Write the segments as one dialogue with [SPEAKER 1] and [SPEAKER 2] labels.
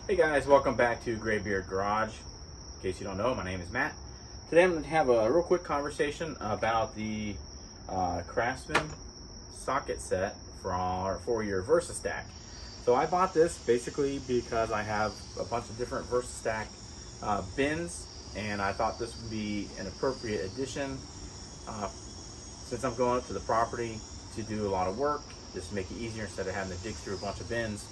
[SPEAKER 1] Hey guys, welcome back to Graybeard Garage. In case you don't know, my name is Matt. Today I'm going to have a real quick conversation about the Craftsman socket set for your VersaStack. So I bought this basically because I have a bunch of different VersaStack bins, and I thought this would be an appropriate addition since I'm going up to the property to do a lot of work. Just to make it easier instead of having to dig through a bunch of bins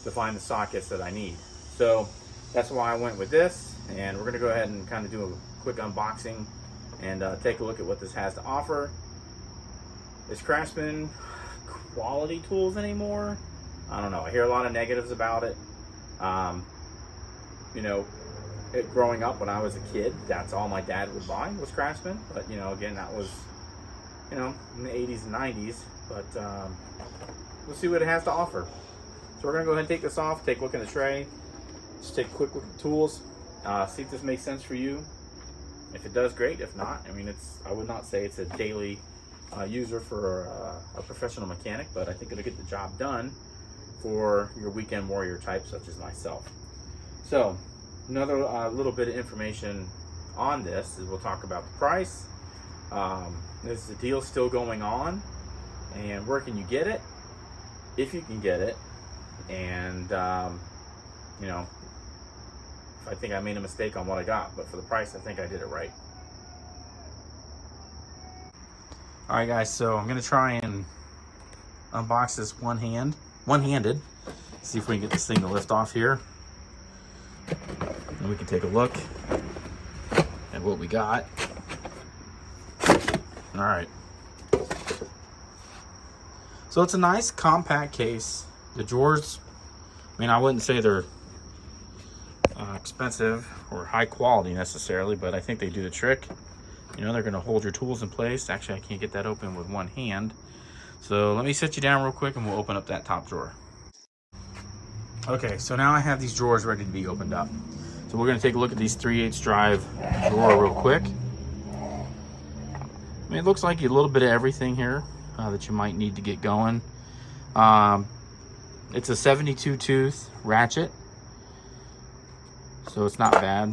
[SPEAKER 1] to find the sockets that I need. So that's why I went with this, and we're going to go ahead and kind of do a quick unboxing and take a look at what this has to offer. Is Craftsman quality tools anymore? I don't know. I hear a lot of negatives about it. Growing up when I was a kid, that's all my dad would buy was Craftsman. But again, that was in the 80s and 90s. But we'll see what it has to offer. So we're gonna go ahead and take this off, take a look in the tray, just take a quick look at the tools, see if this makes sense for you. If it does, great. If not, I would not say it's a daily user for a professional mechanic, but I think it'll get the job done for your weekend warrior type such as myself. So another little bit of information on this is we'll talk about the price. Is the deal still going on, and where can you get it, if you can get it? And I think I made a mistake on what I got, but for the price I think I did it right. Alright guys, so I'm gonna try and unbox this one-handed, see if we can get this thing to lift off here, and we can take a look at what we got. Alright, so it's a nice compact case. The drawers, I wouldn't say they're expensive or high quality necessarily, but I think they do the trick. They're going to hold your tools in place. Actually, I can't get that open with one hand. So let me sit you down real quick and we'll open up that top drawer. Okay, so now I have these drawers ready to be opened up. So we're going to take a look at these 3/8 drive drawer real quick. It looks like a little bit of everything here that you might need to get going. It's a 72 tooth ratchet, so it's not bad.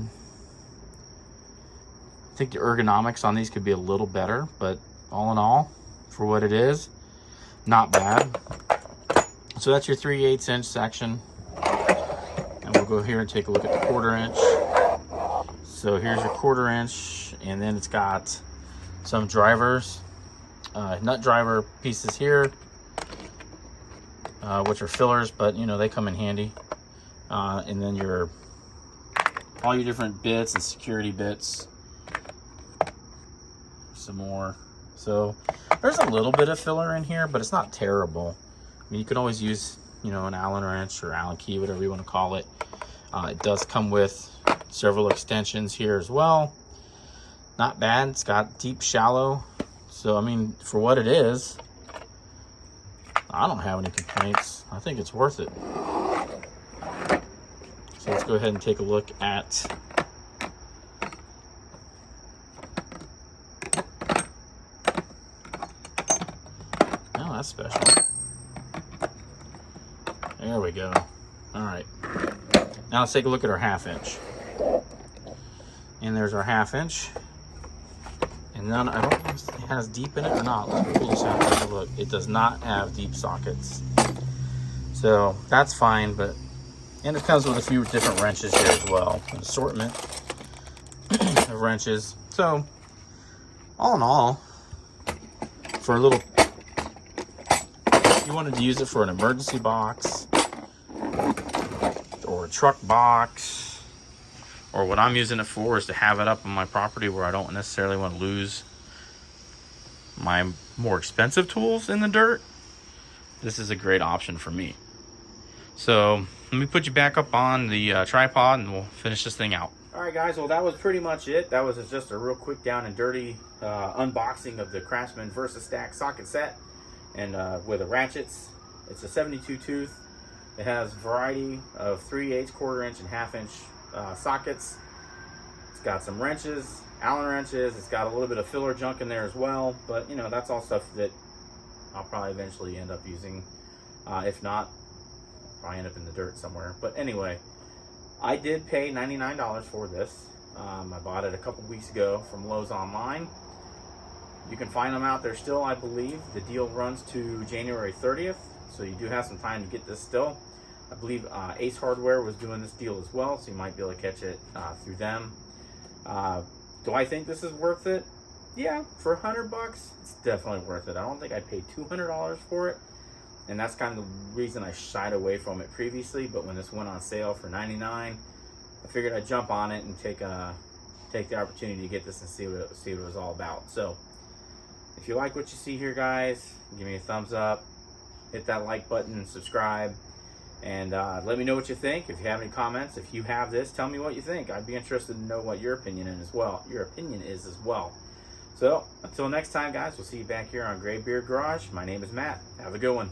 [SPEAKER 1] I think the ergonomics on these could be a little better, but all in all, for what it is, not bad. So that's your 3/8 inch section, and we'll go here and take a look at the 1/4 inch. So here's your 1/4 inch, and then it's got some drivers, nut driver pieces here, which are fillers, but they come in handy. And then all your different bits and security bits, some more. So there's a little bit of filler in here, but it's not terrible. You could always use an Allen wrench or Allen key, whatever you want to call it. It does come with several extensions here as well. Not bad. It's got deep, shallow. So for what it is, I don't have any complaints. I think it's worth it. So let's go ahead and take a look at oh, that's special. There we go. All right. Now let's take a look at our 1/2 inch. And there's our 1/2 inch. And then I don't know if it has deep in it or not. Let's pull this out and take a look. It does not have deep sockets. So that's fine, and it comes with a few different wrenches here as well. An assortment of wrenches. So all in all, for a little, if you wanted to use it for an emergency box or a truck box, or what I'm using it for is to have it up on my property where I don't necessarily want to lose my more expensive tools in the dirt, this is a great option for me. So let me put you back up on the tripod and we'll finish this thing out. All right guys, well that was pretty much it. That was just a real quick down and dirty unboxing of the Craftsman VersaStack socket set, and with the ratchets. It's a 72 tooth. It has a variety of 3/8, 1/4 inch, and 1/2 inch sockets. It's got some wrenches, Allen wrenches. It's got a little bit of filler junk in there as well, but that's all stuff that I'll probably eventually end up using. If not, I'll probably end up in the dirt somewhere. But anyway, I did pay $99 for this. I bought it a couple weeks ago from Lowe's online. You can find them out there still, I believe. The deal runs to January 30th, so you do have some time to get this still. I believe Ace Hardware was doing this deal as well, so you might be able to catch it through them. Do I think this is worth it? Yeah, for $100 bucks, it's definitely worth it. I don't think I paid $200 for it, and that's kind of the reason I shied away from it previously. But when this went on sale for $99, I figured I'd jump on it and take the opportunity to get this and see what it was all about. So if you like what you see here, guys, give me a thumbs up, hit that like button, and subscribe, and let me know what you think. If you have any comments, if you have this, tell me what you think. I'd be interested to know what your opinion is as well. So until next time, guys, we'll see you back here on Graybeard Garage. My name is Matt. Have a good one.